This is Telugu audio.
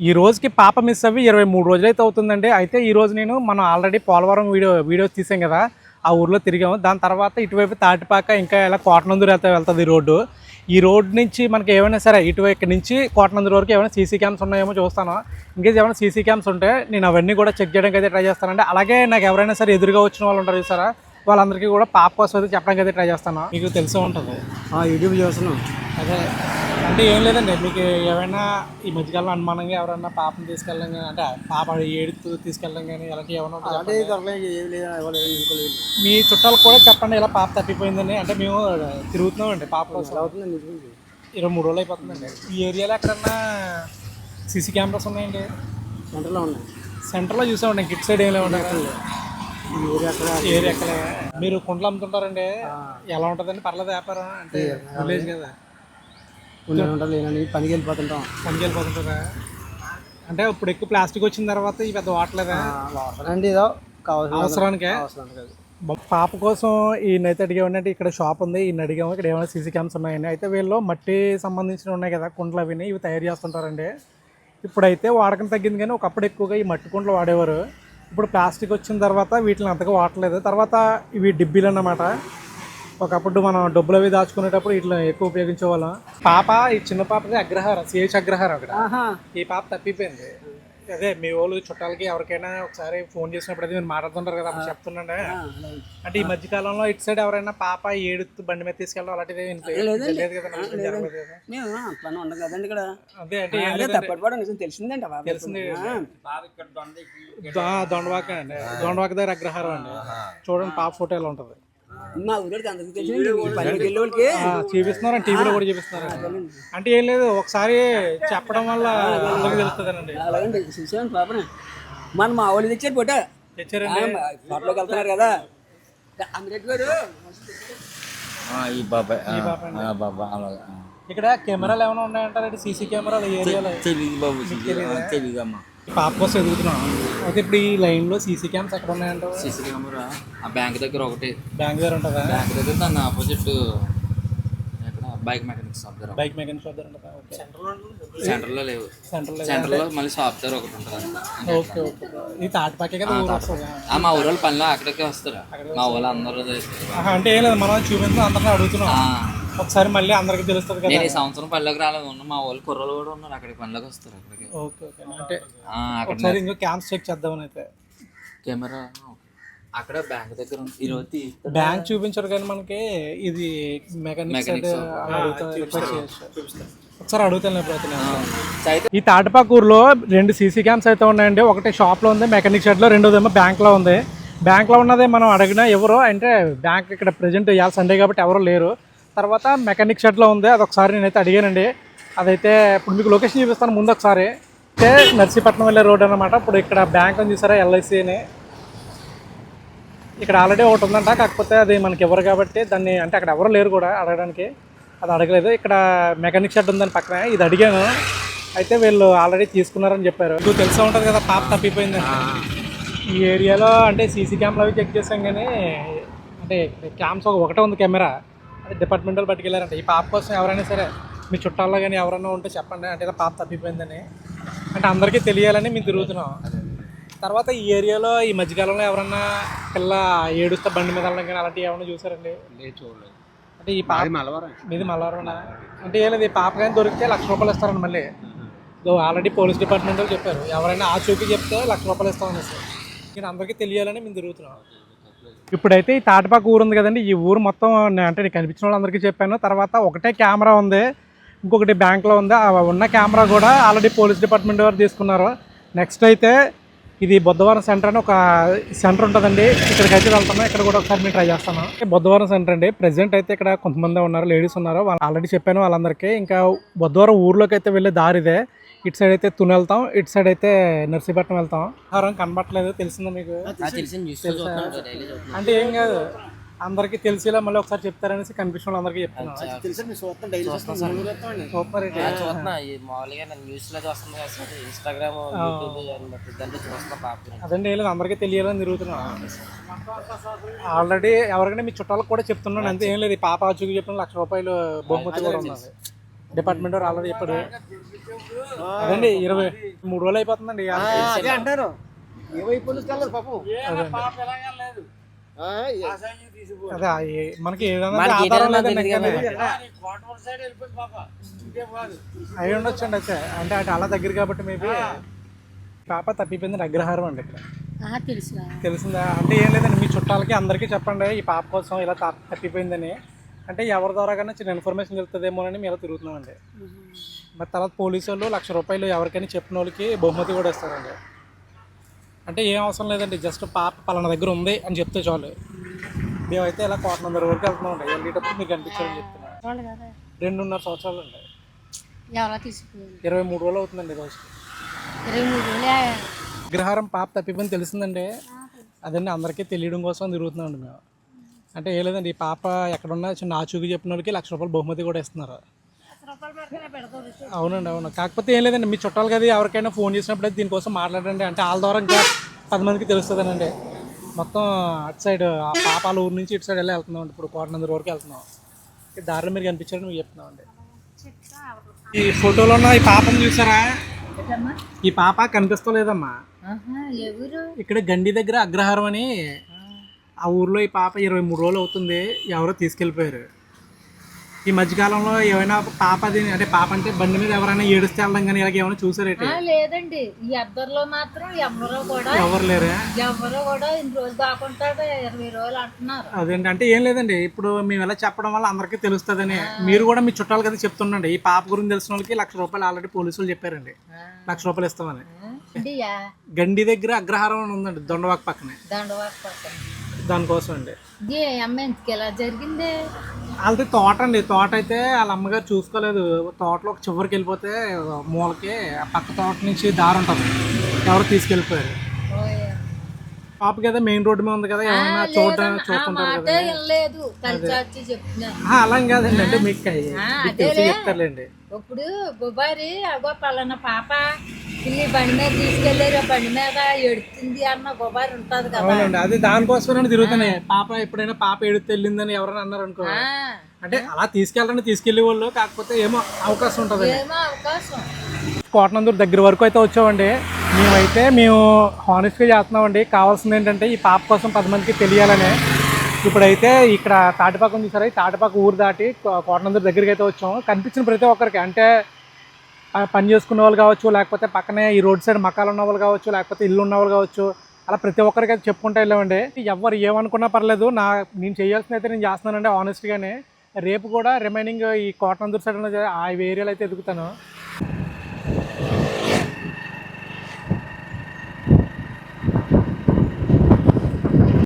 ఈ రోజుకి పాప మిస్ అవ్వి 23 రోజులైతే అవుతుందండి. అయితే ఈ రోజు నేను మనం ఆల్రెడీ పోలవరం వీడియోస్ తీసాం కదా, ఆ ఊర్లో తిరిగాము. దాని తర్వాత ఇటువైపు తాటిపాక ఇంకా ఇలా కోటనందూరు అయితే వెళ్తుంది ఈ రోడ్డు. ఈ రోడ్ నుంచి మనకి ఏమైనా సరే ఇక్కడ నుంచి కోటనందూరు వరకు ఏమైనా సీసీ క్యామ్స్ ఉన్నాయేమో చూస్తాను. ఇంకేస్ ఏమైనా సీసీ క్యామ్స్ ఉంటే నేను అవన్నీ కూడా చెక్ చేయడానికి అయితే ట్రై చేస్తానండి. అలాగే నాకు ఎవరైనా సరే ఎదురుగా వచ్చిన వాళ్ళు ఉంటారు చూసారా, వాళ్ళందరికీ కూడా పాప కోసం అయితే చెప్పడానికి అయితే ట్రై చేస్తాను. మీకు తెలిసే ఉంటుంది యూట్యూబ్ చూస్తున్నాం. అదే అంటే ఏం లేదండి, మీకు ఏమైనా ఈ మధ్యకాలంలో అనుమానంగా ఎవరైనా పాపను తీసుకెళ్ళడం కానీ, అంటే పాప ఏడుతూ తీసుకెళ్ళడం కానీ అలాంటివి ఏమైనా ఉంటాయి? మీ చుట్టాలకు కూడా చెప్పండి ఇలా పాప తప్పిపోయిందని. అంటే మేము తిరుగుతున్నామండి పాప కోసం. 23 రోజులు అయిపోతుందండి. ఈ ఏరియాలో ఎక్కడన్నా సీసీ కెమెరాస్ ఉన్నాయండి? సెంటర్లో ఉన్నాయి. సెంటర్లో చూసామండి, గిట్ సైడ్ ఏం లేవు. ఏరియా ఎక్కడ మీరు కుండలు అమ్ముతుంటారండి? ఎలా ఉంటుందండి? పర్లేదు వ్యాపారం అంటే విలేజ్ కదా, పనికి వెళ్ళిపోతుంటాం. వెళ్ళిపోతుంటారా? అంటే ఇప్పుడు ఎక్కువ ప్లాస్టిక్ వచ్చిన తర్వాత ఈ పెద్ద వాడలేదా? అండి ఏదో అవసరానికే. పాప కోసం ఈయనైతే అడిగామండి. అంటే ఇక్కడ షాప్ ఉంది, ఈయన అడిగాము ఇక్కడ ఏమైనా సీసీ క్యామ్స్ ఉన్నాయండి. అయితే వీళ్ళు మట్టి సంబంధించినవి ఉన్నాయి కదా, కుండలు అవి ఇవి తయారు చేస్తుంటారండి. ఇప్పుడైతే వాడకం తగ్గింది, కానీ ఒకప్పుడు ఎక్కువగా ఈ మట్టి కుండలు వాడేవారు. ఇప్పుడు ప్లాస్టిక్ వచ్చిన తర్వాత వీటిని అంతగా వాడలేదు. తర్వాత ఇవి డిబ్బీలు అన్నమాట. ఒకప్పుడు మనం డబ్బులు అవి దాచుకునేటప్పుడు వీటిని ఎక్కువ ఉపయోగించేవాళ్ళం. పాప ఈ చిన్న పాపది అగ్రహారం, సిహెచ్ అగ్రహారం అక్కడ. ఈ పాప తప్పిపోయింది. అదే మీ వాళ్ళు చుట్టాలకి ఎవరికైనా ఒకసారి ఫోన్ చేసినప్పుడు అది మీరు మాట్లాడుతుంటారు కదా, అప్పుడు చెప్తున్నాండి. అంటే ఈ మధ్యకాలంలో ఇటు సైడ్ ఎవరైనా పాప ఏడుతూ బండి మీద తీసుకెళ్ళడం అలాంటిది లేదు కదా? అదే అంటే తెలిసింది దొండవాక అండి, దొండవాక దగ్గర అగ్రహారం అండి. చూడండి పాప ఫోటో ఎలా ఉంటుంది. చూపిస్తున్నారు టీవీలో కూడా చూపిస్తున్నారు. అంటే ఏం లేదు, ఒకసారి చెప్పడం వల్ల అందరికీ తెలుస్తుందండి. మన మా వాళ్ళు తెచ్చారు ఫోటో, తెచ్చారండి. ఫోటోకి వెళ్తున్నారు కదా ఇక్కడ కెమెరాలు ఏమైనా ఉన్నాయంటారండి? సీసీ కెమెరాలు ఏరియాలో పాప కోసం ఎదుగుతున్నాం. అయితే ఇప్పుడు ఈ లైన్ లో సీసీ క్యామ్స్ ఎక్కడ ఉన్నాయంట? సీసీ కెమెరా ఆ బ్యాంక్ దగ్గర ఒకటి. బ్యాంక్ దగ్గర ఉంటుందా? బ్యాంక్ దగ్గర దాని ఆపోజిట్ బైక్ మెకానిక్ షాప్ దగ్గర. బైక్ మెకానిక్ షాప్ దగ్గర ఉంటుందా? సెంటర్లో లేవు. సెంటర్లో మళ్ళీ షాప్ దగ్గర ఒకటి ఉంటుంది. Okay okay. ఈ తాటిపాకే కదా ఊరు వస్తుంది. మా ఊరు వాళ్ళు పనిలో అక్కడికే వస్తారు. మా వాళ్ళు అందరూ అంటే ఏం లేదు, మనం చూపించాం అందరినీ అడుగుతున్నాం. ఒకసారి మళ్ళీ అందరికి తెలుస్తుంది కదా. నేను ఈ సంవత్సరం పనిలోకి రాలేదు, మా వాళ్ళు కుర్రలు కూడా ఉన్నారు అక్కడికి పనిలోకి వస్తారు. అక్కడికి ఓకే ఓకే. అంటే ఒకసారి ఇంకో క్యామ్స్ చెక్ చేద్దామని అయితే. కెమెరా అక్కడ బ్యాంక్ దగ్గర ఈరోజు బ్యాంక్ చూపించారు కానీ మనకి ఇది మెకానిక్ ఒకసారి అడుగుతాను. ఈ తాటిపాకూరులో 2 సీసీ క్యామ్స్ అయితే ఉన్నాయండి. ఒకటి షాప్లో ఉంది మెకానిక్ షెడ్లో, రెండోదేమో బ్యాంక్లో ఉంది. బ్యాంక్లో ఉన్నదే మనం అడిగినా ఎవరో అంటే బ్యాంక్ ఇక్కడ ప్రజెంట్ ఇవాళ సండే కాబట్టి ఎవరో లేరు. తర్వాత మెకానిక్ షెడ్లో ఉంది, అదొకసారి నేనైతే అడిగానండి. అదైతే ఇప్పుడు మీకు లొకేషన్ చూపిస్తాను ముందు ఒకసారి. అంటే నర్సీపట్నం వెళ్ళే రోడ్ అనమాట. ఇప్పుడు ఇక్కడ బ్యాంక్ అని చూసారా, ఎల్ఐసి అని. ఇక్కడ ఆల్రెడీ ఒకటి ఉందంట, కాకపోతే అది మనకి ఎవరు కాబట్టి దాన్ని అంటే అక్కడ ఎవరు లేరు కూడా అడగడానికి, అది అడగలేదు. ఇక్కడ మెకానిక్ షెడ్ ఉందని పక్కన, ఇది అడిగాను. అయితే వీళ్ళు ఆల్రెడీ తీసుకున్నారని చెప్పారు. మీకు తెలిసే ఉంటుంది కదా పాప తప్పిపోయిందని. ఈ ఏరియాలో అంటే సీసీ క్యామ్లు అవి చెక్ చేసాం కానీ అంటే క్యామ్స్ ఒకటే ఉంది కెమెరా, అది డిపార్ట్మెంటల్ పట్టుకెళ్ళారంట. ఈ పాప కోసం ఎవరైనా సరే మీ చుట్టాల్లో కానీ ఎవరైనా ఉంటే చెప్పండి, అంటే ఇలా పాప తప్పిపోయిందని. అంటే అందరికీ తెలియాలని మేము తిరుగుతున్నాం. తర్వాత ఈ ఏరియాలో ఈ మధ్యకాలంలో ఎవరన్నా పిల్ల ఏడుస్తా బండి మీద వెళ్ళడం కానీ అలాంటివి ఏమైనా చూసారండి? చూడలేదు. అంటే ఈ పాప మీది మల్లవరమేనా? అంటే ఏం లేదు, ఈ పాప కానీ దొరికితే ₹1,00,000 ఇస్తారండి. మళ్ళీ ఆల్రెడీ పోలీస్ డిపార్ట్మెంట్ వాళ్ళు చెప్పారు, ఎవరైనా ఆ చూపి చెప్తే ₹1,00,000 ఇస్తామని సార్. నేను అందరికీ తెలియాలని మేము తిరుగుతున్నాం. ఇప్పుడైతే ఈ తాటిపాక ఊరు ఉంది కదండి, ఈ ఊరు మొత్తం అంటే నేను కనిపించిన వాళ్ళందరికీ చెప్పాను. తర్వాత ఒకటే కెమెరా ఉంది, ఇంకొకటి బ్యాంక్లో ఉంది. ఆ ఉన్న కెమెరా కూడా ఆల్రెడీ పోలీస్ డిపార్ట్మెంట్ వారు తీసుకున్నారు. నెక్స్ట్ అయితే ఇది బుద్ధవరం సెంటర్ అని ఒక సెంటర్ ఉంటుందండి, ఇక్కడికైతే వెళ్తాను. ఇక్కడ కూడా ఒకసారి నేను ట్రై చేస్తాను. బుద్ధవరం సెంటర్ అండి. ప్రెసెంట్ అయితే ఇక్కడ కొంతమంది ఉన్నారు, లేడీస్ ఉన్నారు. వాళ్ళు ఆల్రెడీ చెప్పాను వాళ్ళందరికీ. ఇంకా బుద్ధవరం ఊర్లోకి అయితే వెళ్ళే దారి ఇదే. ఇటు సైడ్ అయితే తుని వెళ్తాం, ఇటు సైడ్ అయితే నర్సీపట్నం వెళ్తాం. కనబట్టలేదు, తెలిసిందా మీకు? అంటే ఏం కాదు, అందరికీ తెలిసేలా మళ్ళీ ఒకసారి చెప్తారనేసి కనిపించిన వాళ్ళు అందరికీ చెప్తాను. అదండి లేదు, అందరికీ తెలియాలని తిరుగుతున్నాం. ఆల్రెడీ ఎవరికైనా మీ చుట్టాలకు కూడా చెప్తున్నాను అంతే, ఏం లేదు. పాప చూకి చెప్పిన ₹1,00,000 బహుమతి కూడా ఉన్నది. డిపార్ట్మెంట్ వారు ఆల్రెడీ చెప్పాడు. అదండి 23 రోజులు అయిపోతుందండి. అదే అంటారు ఏమైపోయింది పాపం. అదే మనకి ఏదైనా ఆధారం లేదండి. అయి ఉండొచ్చండి. అయితే అంటే అటు అలా దగ్గర కాబట్టి మేబీ పాప తప్పిపోయింది అగ్రహారం అండి. ఇక్కడ తెలిసిందా? అంటే ఏం లేదండి, మీ చుట్టాలకి అందరికీ చెప్పండి ఈ పాప కోసం ఇలా తప్పిపోయిందని. అంటే ఎవరి ద్వారా కన్నా చిన్న ఇన్ఫర్మేషన్ దొరుకుతుందేమోనని మేము ఇలా తిరుగుతున్నామండి. మరి తర్వాత పోలీసు వాళ్ళు ₹1,00,000 ఎవరికైనా చెప్పిన వాళ్ళకి బహుమతి కూడా ఇస్తారండి. అంటే ఏం అవసరం లేదండి, జస్ట్ పాప పలానా దగ్గర ఉంది అని చెప్తే చాలు. మేమైతే ఇలా కోటనందర వరకు వెళ్తున్నామండి. వెళ్ళేటప్పుడు మీకు కనిపించాలని చెప్తున్నాను. 2.5 సంవత్సరాలు అండి. 23 రోజులు అవుతుందండి రోజు. అగ్రహారం పాప తప్పిపోయింది తెలిసిందండి. అదండి అందరికీ తెలియడం కోసం తిరుగుతున్నామండి మేము. అంటే ఏ లేదండి, ఈ పాప ఎక్కడున్నా చిన్న ఆచూకీ చెప్పిన వాళ్ళకి ₹1,00,000 బహుమతి కూడా ఇస్తున్నారు. అవునండి, అవును. కాకపోతే ఏం లేదండి, మీ చుట్టాలు కదా ఎవరికైనా ఫోన్ చేసినప్పుడు అయితే దీనికోసం మాట్లాడండి. అంటే వాళ్ళ ద్వారా ఇంకా 10 మందికి తెలుస్తుందనండి. మొత్తం అటు సైడ్ ఆ పాపాల ఊరు నుంచి ఇటు సైడ్ వెళ్ళి వెళ్తున్నామండి. ఇప్పుడు కోటనందూరు వరకు వెళ్తున్నాం. ఈ దారిలో మీరు కనిపించారని మీకు చెప్తున్నామండి. ఈ ఫోటోలో ఉన్న ఈ పాపను చూసారా? ఈ పాప కనిపిస్తలేదమ్మా. ఇక్కడ గండి దగ్గర అగ్రహారం అని ఆ ఊర్లో ఈ పాప 23 రోజులు అవుతుంది. ఎవరో తీసుకెళ్ళిపోయారు. ఈ మధ్యకాలంలో ఏమైనా పాప అంటే పాప అంటే బండి మీద ఎవరైనా ఏడుస్తే వెళ్ళడం కానీ ఇలాగ ఏమైనా చూసారేంటి? లేదండి, ఈ అద్దరిలో మాత్రం ఎవరు లేరు. ఎవరు కూడా ఇన్ని రోజులు దాకుంటాడు 20 రోజులు అంటున్నారు. అదేంటి అంటే ఏం లేదండి, ఇప్పుడు మేము ఎలా చెప్పడం వల్ల అందరికీ తెలుస్తుందని మీరు కూడా మీ చుట్టాలు కదా చెప్తుండండి. ఈ పాప గురించి తెలిసిన వాళ్ళకి ₹1,00,000 ఆల్రెడీ పోలీసులు చెప్పారండి. ₹1,00,000 ఇస్తామని. గండి దగ్గర అగ్రహారం అని ఉందండి, దొండవాక పక్కనే. దానికోసం అండి. ఎలా జరిగింది? వాళ్ళది తోట అండి. తోట అయితే వాళ్ళ అమ్మగారు చూసుకోలేదు. తోటలో ఒక చివరికి వెళ్ళిపోతే మూలకి ఆ పక్క తోట నుంచి దారి ఉంటుంది, ఎవరు తీసుకెళ్ళిపోయారు. పాపకి కదా మెయిన్ రోడ్డు మీద ఉంది కదా, ఏమన్నా చూస్తుంటారు కదా. అలా కాదండి, అంటే మీకు చెప్తారులేండి. ఇప్పుడు గుబారి అగో పలానా పాప పిల్లి బండి మీద తీసుకెళ్లారు, బండి మీద ఎడుతుంది అన్న గుబారి ఉంటది కదా. అవునండి, అది దానికోసమే తిరుగుతున్నాయి. పాప ఎప్పుడైనా పాప ఎడుతూ వెళ్ళిందని ఎవరైనా అన్నారు అనుకో, అంటే అలా తీసుకెళ్లే వాళ్ళు. కాకపోతే ఏమో అవకాశం ఉంటుంది. కోటనందూరు దగ్గర వరకు అయితే వచ్చామండి. మేము హానెస్ట్గా చేస్తున్నామండి. కావాల్సింది ఏంటంటే ఈ పాప కోసం 10 మందికి తెలియాలని. ఇప్పుడైతే ఇక్కడ తాటిపాక ఉంది సరే, తాటిపాక ఊరు దాటి కోటనందూరు దగ్గరికి అయితే వచ్చాం. కనిపించిన ప్రతి ఒక్కరికి, అంటే పని చేసుకునే వాళ్ళు కావచ్చు, లేకపోతే పక్కనే ఈ రోడ్ సైడ్ మకాలు ఉన్న వాళ్ళు కావచ్చు, లేకపోతే ఇల్లు ఉన్న వాళ్ళు కావచ్చు, అలా ప్రతి ఒక్కరికి అయితే చెప్పుకుంటూ వెళ్ళామండి. ఎవరు ఏమనుకున్నా పర్లేదు, నేను చేయాల్సింది అయితే నేను చేస్తున్నానండి ఆనెస్ట్గానే. రేపు కూడా రిమైనింగ్ ఈ కోటనందూరు సైడ్ ఆ ఏరియాలో అయితే ఎదుగుతాను.